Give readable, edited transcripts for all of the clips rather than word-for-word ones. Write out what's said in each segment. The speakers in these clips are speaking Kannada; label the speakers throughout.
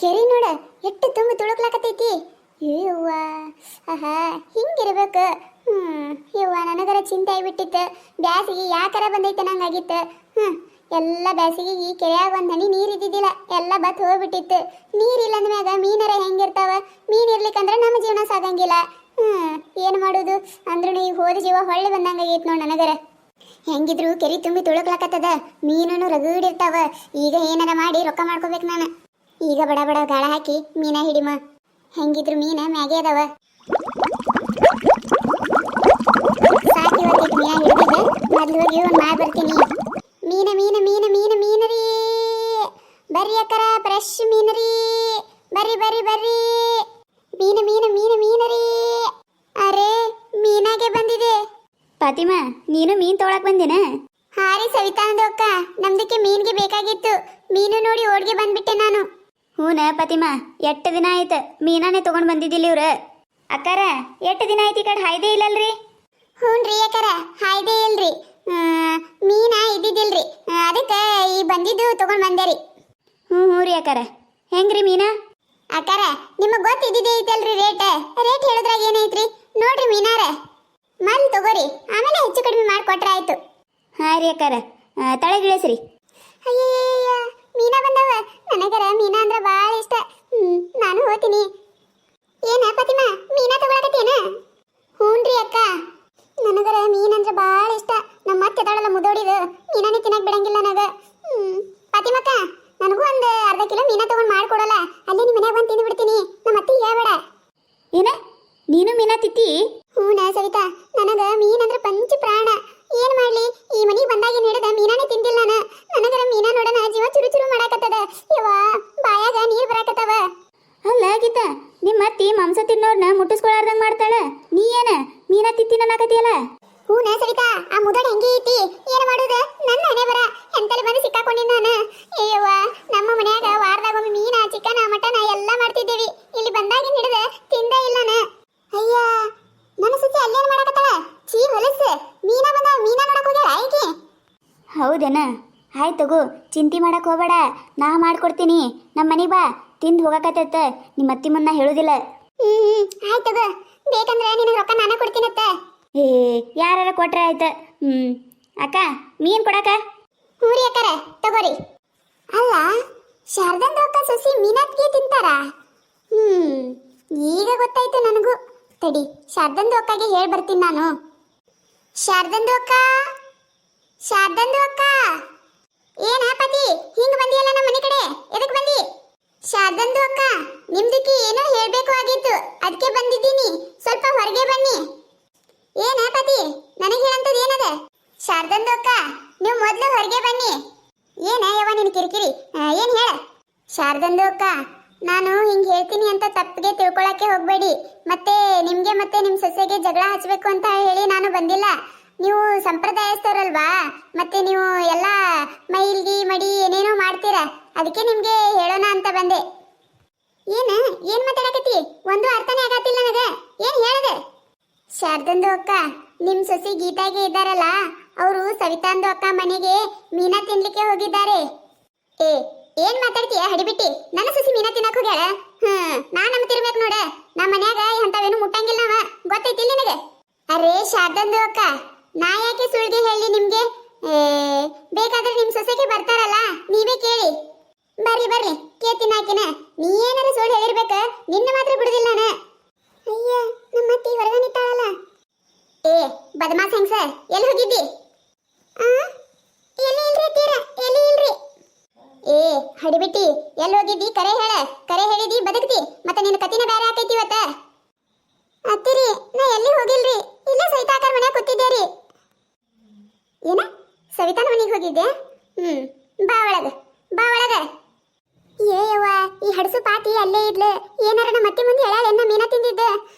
Speaker 1: ಕೆರಿ ನೋಡ ಎಷ್ಟು ತುಂಬ ತುಳುಕ್ಲಾಕತೈತಿ. ಯವ್ವ ಆಹಾ ಹಿಂಗಿರ್ಬೇಕು. ಯವ್ವ ನನಗರ ಚಿಂತೆ ಆಗಿಬಿಟ್ಟಿತ್ತು. ಬ್ಯಾಸಿಗೆ ಯಾಕರ ಬಂದೈತೆ ನಂಗಾಗಿತ್ತು. ಎಲ್ಲ ಬ್ಯಾಸಿಗೆ ಕೆರೆಯಾಗ ಒಂದು ಹನಿ ನೀರು ಇದ್ದಿದ್ದಿಲ್ಲ, ಎಲ್ಲ ಬತ್ ಹೋಗ್ಬಿಟ್ಟಿತ್ತು. ನೀರಿಲ್ಲ ಅಂದ್ಮ್ಯಾಗ ಮೀನರ ಹೆಂಗಿರ್ತಾವ? ಮೀನು ಇರ್ಲಿಕ್ಕಂದ್ರೆ ನಮ್ಮ ಜೀವನ ಸಾಗಂಗಿಲ್ಲ. ಏನು ಮಾಡೋದು ಅಂದ್ರೂ ಈಗ ಹೋದ ಜೀವ ಹೊಳ್ಳಿ ಬಂದಂಗಾಗೈತೆ ನೋಡಿ ನನಗರ. ಹೆಂಗಿದ್ರು ಕೆರಿ ತುಂಬಿ ತುಳುಕ್ಲಾಕತ್ತದ, ಮೀನು ರಗಡಿರ್ತಾವ. ಈಗ ಏನಾರ ಮಾಡಿ ರೊಕ್ಕ ಮಾಡ್ಕೋಬೇಕು ನಾನು. ಈಗ ಬಡ ಬಡ ಗಾಳ ಹಾಕಿ ಮೀನ ಹಿಡಿಮ. ಹೆಂಗಿದ್ರು ಮೀನ ಮ್ಯಾಗೆ ಅದಾವ. ಸಾಕಿ ಇವತ್ತಿಗೆ ಮೀನ ಹಿಡಿದಿದ್ದೆ, ಮೊದ್ಲು ಹೋಗಿ ಒಂದು ಮಾಡಿ ಬರ್ತೀನಿ. ಮೀನ ಮೀನ ಮೀನ ಮೀನ ಮೀನರಿ ಬರ್ರಿ ಅಕ್ಕರ, ಫ್ರೆಶ್ ಮೀನರಿ, ಬರ್ರಿ ಬರ್ರಿ ಬರ್ರಿ. ಮೀನ ಮೀನ ಮೀನ ಮೀನರಿ. ಅರೆ ಮೀನಾಗೆ ಬಂದಿದೆ.
Speaker 2: ಫಾತಿಮಾ, ನೀನು ಮೀನ್ ತೊಗೊಳಕ್ ಬಂದೇನ?
Speaker 1: ಹಾ ರೀ ಸವಿತಾ ಅಂದಕ್ಕ, ನಮ್ದಕ್ಕೆ ಮೀನ್ಗೆ ಬೇಕಾಗಿತ್ತು. ಮೀನು ನೋಡಿ ಓಡ್ಗೆ ಬಂದ್ಬಿಟ್ಟೆ ನಾನು.
Speaker 2: ಹೂನ ಫಾತಿಮಾ, 8 ದಿನ ಆಯ್ತು ಮೀನಾನೇ ತಗೊಂಡ್ ಬಂದಿದ್ದಿಲ್ಲ ಇವ್ರ. ಅಕ್ಕಾರ 8 ದಿನ ಆಯ್ತು ಈ ಕಡೆ ಹಾಯ್ದೇ ಇಲ್ಲಲ್ರಿ?
Speaker 1: ಹ್ಞೂನ್ರಿ ಅಕ್ಕರ, ಹಾಯ್ದೇ ಇಲ್ರಿ. ಮೀನ ಇದ್ದಿದ್ದಿಲ್ರಿ, ಅದಕ್ಕೆ ಈ ಬಂದಿದ್ದು ತಗೊಂಡ್ ಬಂದೇರಿ.
Speaker 2: ಹ್ಞೂ ರೀ ಅಕ್ಕಾರ. ಹೆಂಗ್ರಿ ಮೀನಾ?
Speaker 1: ಅಕ್ಕರ ನಿಮಗೆ ಗೊತ್ತಿದ್ದಿದ್ದೇ ಐತಲ್ರಿ ರೇಟ್ ಹೇಳಿದ್ರಾಗ ಏನೈತ್ರಿ ನೋಡ್ರಿ ಮೀನಾರ. ಮನ್ ತಗೋರಿ, ಆಮೇಲೆ ಹೆಚ್ಚು ಕಡಿಮೆ ಮಾಡಿಕೊಟ್ರೆ ಆಯ್ತು.
Speaker 2: ಹಾಂ ರೀ ಅಕ್ಕಾರ, ತಳಗಿಳಿಸ್ರಿ.
Speaker 1: ಅಯ್ಯಯ್ಯ ಮೀನಾ ಬಂದವ. ನನಗರ ಮೀನಾ ಅಂದ್ರೆ ಭಾಳ ಇಷ್ಟ. ನಾನು ಹೋಗ್ತೀನಿ. ಏನ ಫಾತಿಮಾ ಮೀನಾ ತಗೊಳಕತ್ತೇನ? ಹ್ಞೂನ್ರಿ ಅಕ್ಕ, ನನಗರ ಮೀನಂದ್ರೆ ಭಾಳ ಇಷ್ಟ. ನಮ್ಮ ಅತ್ತೆ ತಾಳಲ್ಲ ಮುದೋಡಿದು, ಮೀನಾನೇ ತಿನ್ನಕ್ ಬಿಡಂಗಿಲ್ಲ ನನಗ. ಫಾತಿಮಕ್ಕ, ನನಗೂ ಒಂದು ಅರ್ಧ ಕಿಲೋ ಮೀನಾ ತಗೊಂಡು ಮಾಡ್ಕೊಡಲ್ಲ. ಅಲ್ಲೇ ನಿಮ್ಮ ಮನ್ಯಾಗ ಬಂದು ತಿಂದು ಬಿಡ್ತೀನಿ. ನಮ್ಮ ಅತ್ತಿಗೆ ಹೇಳ್ಬೇಡ.
Speaker 2: ಏನ ನೀನು ಮೀನಾ ತಿತ್ತಿ?
Speaker 1: ಹೂನ ಸವಿತಾ, ನನಗ ಮೀನಂದ್ರೆ ಪಂಚ ಪ್ರಾಣ. ಏನ್ ಮಾಡ್ಲಿ, ಈ ಮನೆಗೆ ಬಂದಾಗಿನ ಹಿಡಿದ ಮೀನಾನೇ ತಿಂದಿಲ್ಲ ನಾನು. ನನಗರ ಮೀನಾ ನೋಡೋಣ ಜೀವ ಚುರು ಚುರು ಮಾಡಾಕತ್ತದ. ಯವ್ವ ಬಾಯಾಗ ನೀರ್ ಬರಾಕತ್ತವ.
Speaker 2: ಅಲ್ಲ ಗೀತಾ, ನಿಮ್ಮ ಅತ್ತಿ ಮಾಂಸ ತಿನ್ನೋರ್ನ ಮುಟ್ಟಿಸ್ಕೊಳಾರ್ದಂಗ್ ಮಾಡ್ತಾಳ, ನೀ ಏನ ಮೀನಾ ತಿತ್ತಿ ಅನ್ನಕತ್ತಿಯಲ್ಲ?
Speaker 1: ಹೂನ ಸವಿತಾ, ಆ ಮುದೋಡ್ ಹೆಂಗೆ ಐತಿ? ಏನ್ ಮಾಡುದ? ನನ್ನ ಹಣೆ ಬರ ಎಂತಲ್ಲಿ ಬಂದು ಸಿಕ್ಕಾಕೊಂಡಿದ್ದ ನಾನು. ಅಯ್ಯವ್ವ, ನಮ್ಮ ಮನ್ಯಾಗ ವಾರದಾಗೊಮ್ಮೆ ಮೀನ ಚಿಕನ ಮಟನ ಎಲ್ಲ ಮಾಡ್ತಿದ್ದೇವಿ. ಇಲ್ಲಿ ಬಂದಾಗಿನ ಹಿಡಿದ ತಿಂದ ಇಲ್ಲನ. ಅಯ್ಯ ನನ್ನ ಸುತ್ತಿ ಅಲ್ಲೇನ್ ಮಾಡಕತ್ತಾಳ? ಚೀ ಹೊಲಸ್, ಮೀನಾ ಬಂದ ಮೀನಾ ನೋಡಕ್ ಹೋಗ್ಯಾಳ ಆಯ್ಕೆ.
Speaker 2: ಹೌದೇನ? ಆಯ್ತು ತಗೋ, ಚಿಂತೆ ಮಾಡಕ್ ಹೋಗ್ಬೇಡ, ನಾ ಮಾಡ್ಕೊಡ್ತೀನಿ. ನಮ್ಮ ಮನೆಗೆ ಬಾ, ತಿಂದು ಹೋಗಕತ್ತ. ನಿಮ್ಮ ಅತ್ತಿ ಮುನ್ನ ಹೇಳುದಿಲ್ಲ.
Speaker 1: ಆಯ್ತು ತಗೋ, ಬೇಕಂದ್ರೆ ನಿನಗೆ ರೊಕ್ಕ ನಾನೇ ಕೊಡ್ತೀನತ್ತ.
Speaker 2: ಏ ಯಾರ ಕೊಟ್ರೆ ಆಯ್ತು. ಅಕ್ಕ ಮೀನ್ ಕೊಡಕ?
Speaker 1: ಹ್ಞೂ ರೀ ಅಕ್ಕರ, ತಗೋರಿ. ಅಲ್ಲ ಶಾರದಂದು ಅಕ್ಕ ಸೊಸಿ ಮೀನಾತ್ಗೆ ತಿಂತಾರ? ಈಗ ಗೊತ್ತಾಯ್ತು ನನಗೂ. ತಡಿ, ಶಾರದಂದು ಅಕ್ಕಗೆ ಹೇಳಿ ಬರ್ತೀನಿ ನಾನು. ಶಾರದಂದು ಅಕ್ಕ, ಶಾರದಂದು ಅಕ್ಕ. ಏನ ಪತಿ ಹಿಂಗ್ ಬಂದಿಯಲ್ಲ ನಮ್ಮ ಮನೆ ಕಡೆ, ಎದಕ್ ಬಂದಿ? ಶಾರದಂದು ಅಕ್ಕ, ನಿಮ್ದಕ್ಕೆ ಏನೋ ಹೇಳ್ಬೇಕು ಆಗಿತ್ತು, ಅದಕ್ಕೆ ಬಂದಿದ್ದೀನಿ. ಸ್ವಲ್ಪ ಹೊರಗೆ ಬನ್ನಿ. ಏನ ಪತಿ ನನಗೆ ಹೇಳಂತದ ಏನದ? ಶಾರದಂದು ಅಕ್ಕ, ನೀವು ಮೊದಲು ಹೊರಗೆ ಬನ್ನಿ. ಏನ ಯವ್ವ ನಿನ್ ಕಿರಿಕಿರಿ? ಏನ್ ಹೇಳ? ಶಾರದಂದು ಅಕ್ಕ, ನಾನು ಹಿಂಗೆ ಹೇಳ್ತೀನಿ ಅಂತ ತಪ್ಪಿಗೆ ತಿಳ್ಕೊಳಕ್ಕೆ ಹೋಗಬೇಡಿ. ಮತ್ತೆ ನಿಮಗೆ ಮತ್ತೆ ನಿಮ್ಮ ಸೊಸೆಗೆ ಜಗಳ ಹಚ್ಚಬೇಕು ಅಂತ ಹೇಳಿ ನಾನು ಬಂದಿಲ್ಲ. ನೀವು ಸಂಪ್ರದಾಯಸ್ಥರಲ್ವಾ, ಮತ್ತೆ ನೀವು ಎಲ್ಲ ಮೈಲ್ಗಿ ಮಡಿ ಏನೇನೋ ಮಾಡ್ತೀರಾ, ಅದಕ್ಕೆ ನಿಮಗೆ ಹೇಳೋಣ ಅಂತ ಬಂದೆ. ಏನ್ ಮಾತಾಡಕತ್ತಿ? ಒಂದು ಅರ್ಥನೇ ಆಗತ್ತಿಲ್ಲ ನನಗೆ. ಏನ್ ಹೇಳದೆ? ಶಾರದಂದು ಅಕ್ಕ, ನಿಮ್ಮ ಸೊಸೆ ಗೀತಾಗೆ ಇದ್ದಾರಲ್ಲ, ಅವರು ಸವಿತಾಂದು ಅಕ್ಕ ಮನೆಗೆ ಮೀನಾ ತಿನ್ಲಿಕ್ಕೆ ಹೋಗಿದ್ದಾರೆ. ಏನ್ ಮಾತಾಡ್ತೀಯ ಹಡಿಬಿಟ್ಟಿ? ನನ್ನ ಸೊಸಿ ಮೀನಾ ತಿನ್ನಕ್ ಹೋಗ್ಯಾಳ? ನಾನ್ ನಂಬ್ತಿರ್ಬೇಕು ನೋಡ. ನಮ್ಮ ಮನ್ಯಾಗ ಅಂತವೇನು ಮುಟ್ಟಂಗಿಲ್ಲ ನಾವ, ಗೊತ್ತೈತಿ ನಿನಗೆ? ಅರೇ ಶಾರದಂದು ಅಕ್ಕ, ನಾ ಯಾಕೆ ಸುಳ್ಗೆ ಹೇಳಿ ನಿಮ್ಗೆ? ಬೇಕಾದ್ರೆ ನಿಮ್ ಸೊಸೆಗೆ ಬರ್ತಾರಲ್ಲ, ನೀವೇ ಕೇಳಿ. ಬರ್ರಿ ಬರ್ರಿ, ಕೇಳ್ತೀನಿ ಆಕಿನ. ನೀ ಏನಾರ ಸುಳ್ಳು ಹೇಳಿರ್ಬೇಕ, ನಿನ್ನ ಮಾತ್ರ ಬಿಡುದಿಲ್ಲ ನಾನು. ಅಯ್ಯ ನಮ್ಮ ಅತ್ತಿ ಹೊರಗ ನಿಂತಾಳಲ್ಲ. ಬದಮಾಸ್ ಹೆಂಗ್ಸ, ಎಲ್ಲಿ ಹೋಗಿದ್ದಿ? ಎಲ್ಲಿ ಇಲ್ರಿ ತೀರ, ಎಲ್ಲಿ ಇಲ್ರಿ. ಹಡಿಬಿಟ್ಟಿ, ಎಲ್ಲಿ ಹೋಗಿದ್ದಿ? ಕರೆ ಹೇಳ. ಕರೆ ಹೇಳಿದಿ ಬದುಕ್ತಿ, ಮತ್ತೆ ನಿನ್ನ ಕತಿನ ಬೇರೆ ಆಕೈತಿ ಇವತ್ತ. ಅತ್ತಿರಿ, ನಾ ಎಲ್ಲಿ ಹೋಗಿಲ್ರಿ, ಇಲ್ಲ ಸವಿತಾಕರ್ ಮನ್ಯಾಗ ಕೂತಿದ್ದೇರಿ. ಏನ ಸವಿತಾನ ಮನೆಗೆ ಹೋಗಿದ್ದೆ? ಬಾ ಒಳಗ, ಬಾ ಒಳಗ. ಯವ್ವ, ಈ ಹಡಸು ಪಾತಿ ಅಲ್ಲೇ ಇದ್ಲು. ಏನಾರ ನಮ್ಮ ಅತ್ತಿ ಮುಂದೆ ಹೇಳ ಎನ್ನ ಮೀನಾ ತಿಂದಿದ್ದೆ,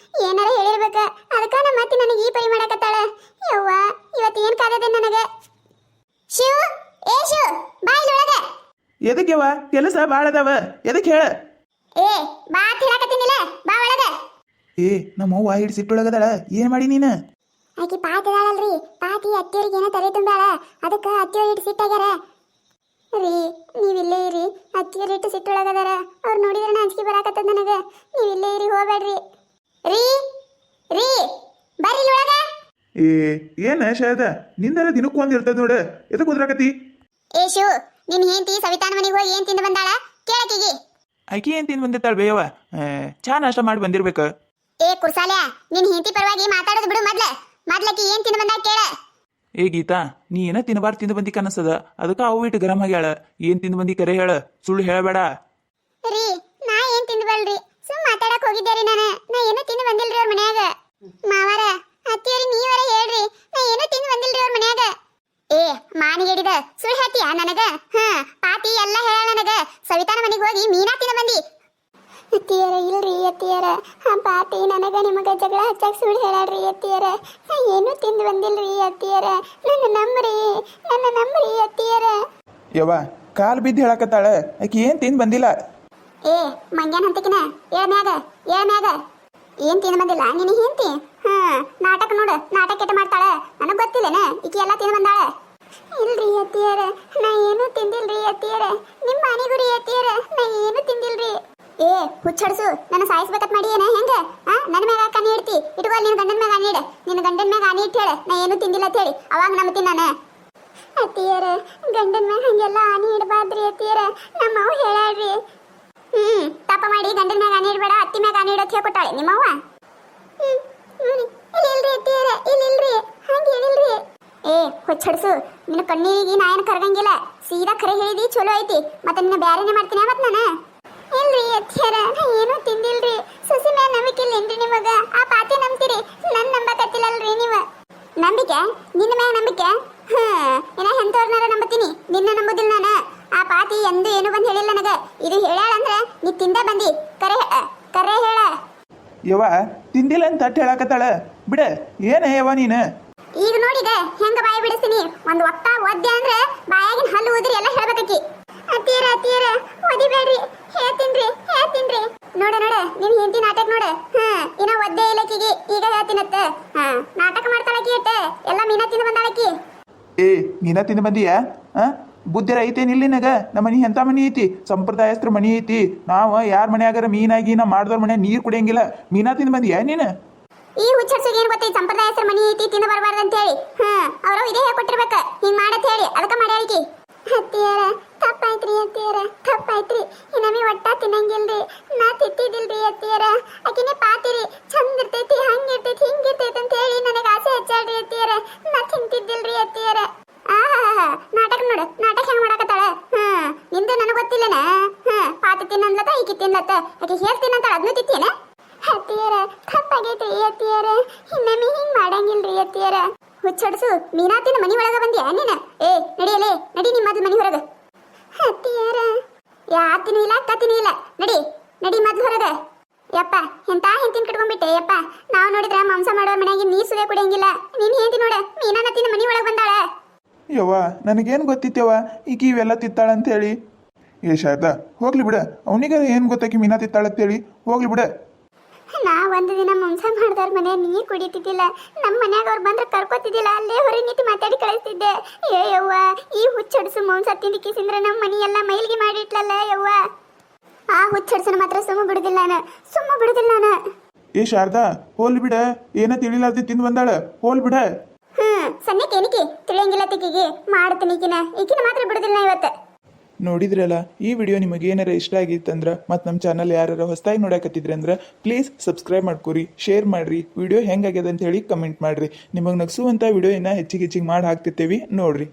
Speaker 1: ಏನಾರ ಹೇಳಿರ್ಬೇಕ. ಅದಕ್ಕ ನಮ್ಮ ಅತ್ತಿ ನನಗೆ ಈ ಪರಿ ಮಾಡಕತ್ತಾಳ. ಯವ್ವ, ಇವತ್ತು ಏನ್ ಕಾದದೆ ನನಗೆ. ಶಿವ, ಶಿವ, ಬಾ ಇಲ್ಲೊಳಗ.
Speaker 3: ಎದಕ್ಕೆವ ಕೆಲಸ ಭಾಳ ಅದಾವ, ಎದಕ್ಕೆ ಹೇಳ?
Speaker 1: ಬಾ ಅಂತ ಹೇಳಕತ್ತೀನಿಲ್ಲ, ಬಾ ಒಳಗ.
Speaker 3: ನಮ್ಮ ಅವ್ವ ಹಿಡಿ ಸಿಟ್ಟೊಳಗದಾಳ, ಏನ್ ಮಾಡಿ ನೀನು?
Speaker 1: ಆಕಿ ಪಾತಿ ಅದಾಳಲ್ರಿ, ಪಾತಿ ಅತ್ತಿಯರಿಗೆ ಏನೋ ತಲೆ ತುಂಬಾಳ, ಅದಕ್ಕೆ ಅತ್ತಿಯವ್ರು ಹಿಡಿ ಸಿಟ್ಟಾಗ್ಯಾರ. ರೀ ನೀವಿಲ್ಲೇ ಇರಿ, ಅತ್ತಿಯರಿಟ್ಟು ಸಿಟ್ಟೊಳಗದಾರ. ಅವ್ರು ನೋಡಿದ್ರೆ ನಾಚಿಕೆ ಬರಾಕತ್ತದ ನನಗೆ. ನೀವಿಲ್ಲೇ ಇರಿ, ಹೋಗ್ಬೇಡ್ರಿ. ರೀ ರೀ ಬರ್ರಿ ಇಲ್ಲಿ ಒಳಗ.
Speaker 3: ಏನ ಶಾರದಾ, ನಿಂದರ ದಿನಕ್ಕೂ ಒಂದ್ ಇರ್ತದ ನೋಡ, ಎದಕ್ ಕುದ್ರಾಕತಿ?
Speaker 1: ಏ ಶಿವ, ನಿನ್ ಹೆಂಡತಿ ಸವಿತಾನ ಮನೆಗೆ ಹೋಗಿ ಏನ್ ತಿಂದು ಬಂದಾಳ ಕೇಳಕಿಗಿ.
Speaker 3: ಆಕಿ ಏನ್ ತಿಂದು ಬಂದಿರ್ತಾಳ ಬೇಯವ್ವ? ಚಾ ನಾಷ್ಟ ಮಾಡಿ ಬಂದಿರ್ಬೇಕ.
Speaker 1: ಏ ಕುರ್ಸಾಲ್ಯ, ನಿನ್ ಹೆಂಡತಿ ಪರವಾಗಿ ಮಾತಾಡೋದು ಬಿಡು. ಮೊದ್ಲಕಿ ಏನ್ ತಿಂದು ಬಂದಾಳ ಕೇಳ.
Speaker 3: ಏ ಗೀತಾ, ನೀ ಏನ ತಿನ್ನಬಾರ್ದು ತಿಂದು ಬಂದಿ ಕನಸದ, ಅದಕ್ಕ ಅವು ಇಟ್ಟು ಗರಂ ಆಗ್ಯಾಳ. ಏನ್ ತಿಂದು ಬಂದಿ ಕರೆ ಹೇಳ, ಸುಳ್ಳು ಹೇಳಬೇಡ.
Speaker 1: ರೀ ನಾ ಏನ್ ತಿಂದು ಬಲ್ರಿ, ಸುಮ್ ಮಾತಾಡಕ್ ಹೋಗಿದ್ದೇರಿ ನಾನು. ನಾ ಏನೂ ತಿಂದು ಬಂದಿಲ್ರಿ ಅವ್ರ ಮನ್ಯಾಗ. ಮಾವಾರ ಅತ್ತಿಯರಿ ನೀವರ ಹೇಳ್ರಿ, ನಾ ಏನೂ ತಿಂದು ಬಂದಿಲ್ರಿ ಅವ್ರ ಮನ್ಯಾಗ. ಏ ಮಾನಿಗೆಡಿದ ಸುಳ್ಳು ಹೇಳ್ತೀಯ ನನಗ? ಪಾತಿ ಎಲ್ಲ ಹೇಳ ನನಗ. ಸವಿತಾನ ಮನೆಗೆ ಹೋಗಿ ಮೀನಾ ತಿಂದು ಬಂದಿ. ಅತ್ತಿಯರ ಇಲ್ರಿ ಅತ್ತಿಯರ, ಪಾತಿ ನನಗ ನಿಮಗ ಜಗಳ ಹಚ್ಚಾಕ ಸುಳ್ಳು ಹೇಳಾಡ್ರಿ ಅತ್ತಿಯರ. ನಾ ಏನೂ ತಿಂದು ಬಂದಿಲ್ರಿ ಅತ್ತಿಯರ, ನನ್ನ ನಂಬ್ರಿ ಅತ್ತಿಯರ.
Speaker 3: ಯವ್ವ ಕಾಲ್ ಬಿದ್ದು ಹೇಳಕತ್ತಾಳ, ಆಕಿ ಏನ್ ತಿಂದು ಬಂದಿಲ್ಲ.
Speaker 1: ಏ ಮಂಗ್ಯಾನ ಹಂತಕಿನ ಏಳ್ಮ್ಯಾಗ ಏನ್ ತಿಂದು ಬಂದಿಲ್ಲ ನಿನ್ನ ಹೆಂಡತಿ? ನಾಟಕ ನೋಡು, ನಾಟಕ ಕೆಟ್ಟ ಮಾಡ್ತಾಳೆ. ನನಗ್ ಗೊತ್ತಿಲ್ಲೇನ ಈಕಿ ಎಲ್ಲ ತಿಂದು ಬಂದಾಳ. ಇಲ್ರಿ ಅತ್ತಿಯರ, ನಾ ಏನೂ ತಿಂದಿಲ್ರಿ ಅತ್ತಿಯರ. ನಿಮ್ಮ ಮನೆಗುಡಿ ಅತ್ತಿಯರ, ನಾ ಏನೂ ತಿಂದಿಲ್ರಿ. ಏ ಹುಚ್ಚಡ್ಸು, ನನ್ನ ಸಾಯಿಸ್ಬೇಕತ್ ಮಾಡಿ ಏನ ಹೆಂಗ? ನನ್ನ ಮ್ಯಾಗ ಕಣ್ಣಿ ಇಡ್ತಿ ಇಟ್ಕೋ, ನಿನ್ನ ಗಂಡನ ಮ್ಯಾಗ ಆನಿ ಇಡ. ನಿನ್ನ ಗಂಡನ ಮ್ಯಾಗ ಆನಿ ಇಟ್ಟು ಹೇಳ ನಾ ಏನೂ ತಿಂದಿಲ್ಲ ಅಂತ ಹೇಳಿ, ಅವಾಗ ನಂಬ್ತೀನಿ ನಾನು. ಅತ್ತಿಯರ ಗಂಡನ ಮ್ಯಾಗ ಹಂಗೆಲ್ಲ ಆನಿ ಇಡಬಾರ್ದ್ರಿ ಅತ್ತಿಯರ, ನಮ್ಮವ್ ಹೇಳಾಡ್ರಿ. ತಪ್ಪ ಮಾಡಿ ಗಂಡನ ಮ್ಯಾಗ ಆನಿ ಇಡಬೇಡ, ಅತ್ತಿ ಮ್ಯಾಗ ಆನಿ ಇಡೋತ್ ಹೇಳ್ಕೊಟ್ಟಾಳೆ ನಿಮ್ಮವ್ವ. ಇಲ್ರಿ ಅತ್ತಿಯರ, ಇಲ್ಲಿಲ್ರಿ, ಹಂಗೆ ಹೇಳಿಲ್ರಿ. ಏ ಹುಚ್ಚಡ್ಸು, ನಿನ್ನ ಕಣ್ಣಿಗೆ ನಾ ಏನು ಕರಗಂಗಿಲ್ಲ. ಸೀದಾ ಖರೆ ಹೇಳಿದಿ ಚಲೋ ಐತಿ, ಮತ್ತೆ ನಿನ್ನ ಬ್ಯಾರೇನೆ ಮಾಡ್ತೀನಿ ಮತ್ ನಾನು. ಇಲ್ರಿ ಅತ್ತಿಯರ, ನಾ ಏನೂ ತಿಂದಿಲ್ರಿ. ಸಸಿ ಮ್ಯಾಲ ನಂಬಿಕೆ ಇಲ್ಲೇನ್ರಿ ನಿಮಗ? ಆ ಪಾತಿ ನಂಬ್ತೀರಿ, ನನ್ ನಂಬಕತ್ತಿಲ್ಲಲ್ರಿ ನೀವು. ನಂಬಿಕೆ? ನಿನ್ನ ಮ್ಯಾಗ ನಂಬಿಕೆ? ಇನ್ನ ಎಂತವ್ರನ್ನಾರ ನಂಬತೀನಿ, ನಿನ್ನ ನಂಬುದಿಲ್ಲ ನಾನು. ಆ ಪಾತಿ ಎಂದು ಏನು ಬಂದು ಹೇಳಿಲ್ಲ ನನಗ. ಇದು ಹೇಳ್ಯಾಳಂದ್ರ ನೀ ತಿಂದ ಬಂದಿ. ಕರೆ ಹೇಳ.
Speaker 3: ಯವ್ವ ತಿಂದಿಲ್ಲ ಅಂತ ತಟ್ಟು ಹೇಳಕತ್ತಾಳ, ಬಿಡ. ಏನ ಯವ್ವ ನೀನು?
Speaker 1: ಈಗ ನೋಡಿದ ಹೆಂಗ ಬಾಯಿ ಬಿಡಿಸ್ತೀನಿ. ಒಂದು ಒಕ್ಕ ಒದ್ದೆ ಅಂದ್ರೆ ಬಾಯಾಗಿನ ಹಲ್ಲು ಉದ್ರಿ ಎಲ್ಲ ಹೇಳ್ಬೇಕಿ. ಅತ್ತಿಯರ ಒದಿಬೇಡ್ರಿ, ಹೇಳ್ತೀನ್ರಿ. ನೋಡ ನಿನ್ ಹೆಂಡತಿ ನಾಟಕ ನೋಡ. ಇನ್ನ ಒದ್ದೆ ಇಲ್ಲಕಿಗೆ ಈಗ ಹೇಳ್ತೀನತ್ತ. ನಾಟಕ ಮಾಡ್ತಾಳಕಿ ಇಟ್ಟ ಎಲ್ಲ ಮೀನಾ ತಿಂದು ಬಂದಾಳಕಿ.
Speaker 3: ಏ ನೀನ ತಿಂದು ಬಂದಿಯ? ಬುದ್ಧಿರ ಐತೇನಿಲ್ಲ ನಿನಗ? ನಮ್ಮ ಮನಿ ಎಂತ ಮನಿ ಐತಿ? ಸಂಪ್ರದಾಯಸ್ತ್ರ ಮನಿ ಐತಿ. ನಾವು ಯಾರ ಮನ್ಯಾಗಾರ ಮೀನಾಗಿ ನಾ ಮಾಡಿದವ್ರ ಮನ್ಯಾಗ ನೀರು ಕುಡಿಯಂಗಿಲ್ಲ. ಮೀನಾ ತಿಂದು ಬಂದಿಯ ನೀನು?
Speaker 1: ಈ ಹುಚ್ಚರ್ಸಿಗೆ ಏನ್ ಗೊತ್ತೈತಿ? ಸಂಪ್ರದಾಯಸ್ತ್ರ ಮನಿ ಐತಿ, ತಿಂದು ಬರಬಾರ್ದು ಅಂತ ಹೇಳಿ. ಅವ್ರು ಇದೇ ಹೇಳ್ಕೊಟ್ಟಿರ್ಬೇಕ, ಹಿಂಗ್ ಮಾಡತ್ ಹೇಳಿ. ಅದಕ್ಕ ಮಾಡ್ಯಾಳಿಕಿ. ಅತ್ತಿಯರ ತಪ್ಪಾಯ್ತ್ರಿ ಅತ್ತಿಯರ, ತಪ್ಪಾಯ್ತ್ರಿ. ಇನ್ನೊಮ್ಮೆ ಒಟ್ಟ ತಿನ್ನಂಗಿಲ್ರಿ. ನಾ ತಿತ್ತಿದಿಲ್ರಿ ಅತ್ತಿಯರ. ಆಕಿನೇ ಪಾತಿರಿ, ಚಂದ ಇರ್ತೈತಿ, ಹಂಗಿರ್ತೈತಿ, ಹಿಂಗಿರ್ತೈತಿ ಅಂತ ಹೇಳಿ ನನಗೆ ಆಸೆ ಹೆಚ್ಚಾಡ್ರಿ ಅತ್ತಿಯರ. ನಾ ತಿಂತಿದ್ದಿಲ್ರಿ ಅತ್ತಿಯರ. ನಾಟಕ ನೋಡು, ನಾಟಕ ಹೆಂಗ್ ಮಾಡಕತ್ತಾಳ. ನಿಂದು ನನಗೆ ಗೊತ್ತಿಲ್ಲನ? ಪಾತಿ ತಿನ್ನಂದ್ಲತ್ತ, ಈಕಿ ತಿನ್ಲತ್ತ. ಆಕಿ ಹೇಳ್ತೀನಂತ ಅದನ್ನು ತಿತ್ತೇನ? ಅತ್ತಿಯರ ತಪ್ಪಾಗೈತ್ರಿ ಅತ್ತಿಯರ, ಇನ್ನೊಮ್ಮೆ ಹಿಂಗ್ ಮಾಡಂಗಿಲ್ರಿ ಅತ್ತಿಯರ. ಹುಚ್ಚಡ್ಸು, ಮೀನಾತಿನ ಮನಿ ಒಳಗ ಬಂದ್ಯಾ ನೀನ? ಏ ನಡಿ ನಿಮ್ಮ ಮೊದ್ಲು ಮನಿ ಹೊರಗ. ಅತ್ತಿಯರ ಯಾತಿನೂ ಇಲ್ಲ, ಕತ್ತಿನೂ ಇಲ್ಲ. ನಡಿ ಮೊದ್ಲು ಹೊರಗ. ಯಪ್ಪ ಎಂತ ಹೆಂತಿನ ಕಟ್ಕೊಂಡ್ಬಿಟ್ಟೆ ಯಪ್ಪ. ನಾವು ನೋಡಿದ್ರ ಮಾಂಸ ಮಾಡೋರ್ ಮನೆಯಾಗಿ ನೀರ್ ಸುದೆ ಕುಡಿಯಂಗಿಲ್ಲ. ನೀನ್ ಹೆಂತಿ ನೋಡ ಮೀನಾತಿನ ಮನಿ ಒಳಗ ಬಂದಾಳ.
Speaker 3: ಯವ್ವ ನನಗೇನು ಗೊತ್ತಿತ್ತವ್ವ ಈಕಿ ಇವೆಲ್ಲ ತಿತ್ತಾಳಂತ ಹೇಳಿ. ಏ ಶಾರದಾ ಹೋಗ್ಲಿ ಬಿಡ, ಅವನಿಗಾರ ಏನು ಗೊತ್ತಾಕಿ ಮೀನಾ ತಿತ್ತಾಳಂತೇಳಿ. ಹೋಗ್ಲಿ ಬಿಡ.
Speaker 1: ನಾ ಒಂದು ದಿನ ಮಾಂಸ ಮಾಡಿದವ್ರ ಮನೆ ನೀರ್ ಕುಡಿತಿದ್ದಿಲ್ಲ. ನಮ್ಮ ಮನ್ಯಾಗ ಅವ್ರು ಬಂದ್ರೆ ಕರ್ಕೋತಿದ್ದಿಲ್ಲ, ಅಲ್ಲೇ ಹೊರ ನಿಂತು ಮಾತಾಡಿ ಕಳಿಸ್ತಿದ್ದೆ. ಏ ಯವ್ವ, ಈ ಹುಚ್ಚಡ್ಸು ಮಾಂಸ ತಿಂದಿಕ್ಕಿಸಿಂದ್ರೆ ನಮ್ಮ ಮನಿ ಎಲ್ಲ ಮೈಲಿಗೆ ಮಾಡಿಟ್ಲಲ್ಲ ಯವ್ವ. ಆ ಹುಚ್ಚಡ್ಸನ ಮಾತ್ರ ಸುಮ್ಮ ಬಿಡುದಿಲ್ಲ ನಾನು.
Speaker 3: ಏ ಶಾರದಾ ಹೋಲ್ ಬಿಡ, ಏನ ತಿಳಿಲಾರ್ದೆ ತಿಂದು ಬಂದಾಳ, ಹೋಲ್ ಬಿಡ.
Speaker 1: ಸಣ್ಣಕ್ಕೆ ಏನಿಕೆ ತಿಳಿಯಂಗಿಲ್ಲ ತಿಕ್ಕಿಗೆ ಮಾಡ್ತೀನಿ. ಈಕಿನ ಮಾತ್ರ ಬಿಡುದಿಲ್ಲ ಇವತ್ತು.
Speaker 3: ನೋಡಿದ್ರಲ್ಲ, ಈ ವಿಡಿಯೋ ನಿಮಗೆ ಏನಾರ ಇಷ್ಟ ಆಗಿತ್ತಂದ್ರೆ ಮತ್ತು ನಮ್ಮ ಚಾನಲ್ ಯಾರು ಹೊಸದಾಗಿ ನೋಡಕತ್ತಿದ್ರಿ ಅಂದ್ರೆ ಪ್ಲೀಸ್ ಸಬ್ಸ್ಕ್ರೈಬ್ ಮಾಡ್ಕೊರಿ, ಶೇರ್ ಮಾಡಿರಿ, ವಿಡಿಯೋ ಹೆಂಗಾಗ್ಯದ ಅಂತ ಹೇಳಿ ಕಮೆಂಟ್ ಮಾಡಿರಿ. ನಿಮಗೆ ನಗಿಸುವಂಥ ವಿಡಿಯೋ ಇನ್ನೂ ಹೆಚ್ಚಿಗೆ ಮಾಡಿ ಹಾಕ್ತಿರ್ತೀವಿ ನೋಡ್ರಿ.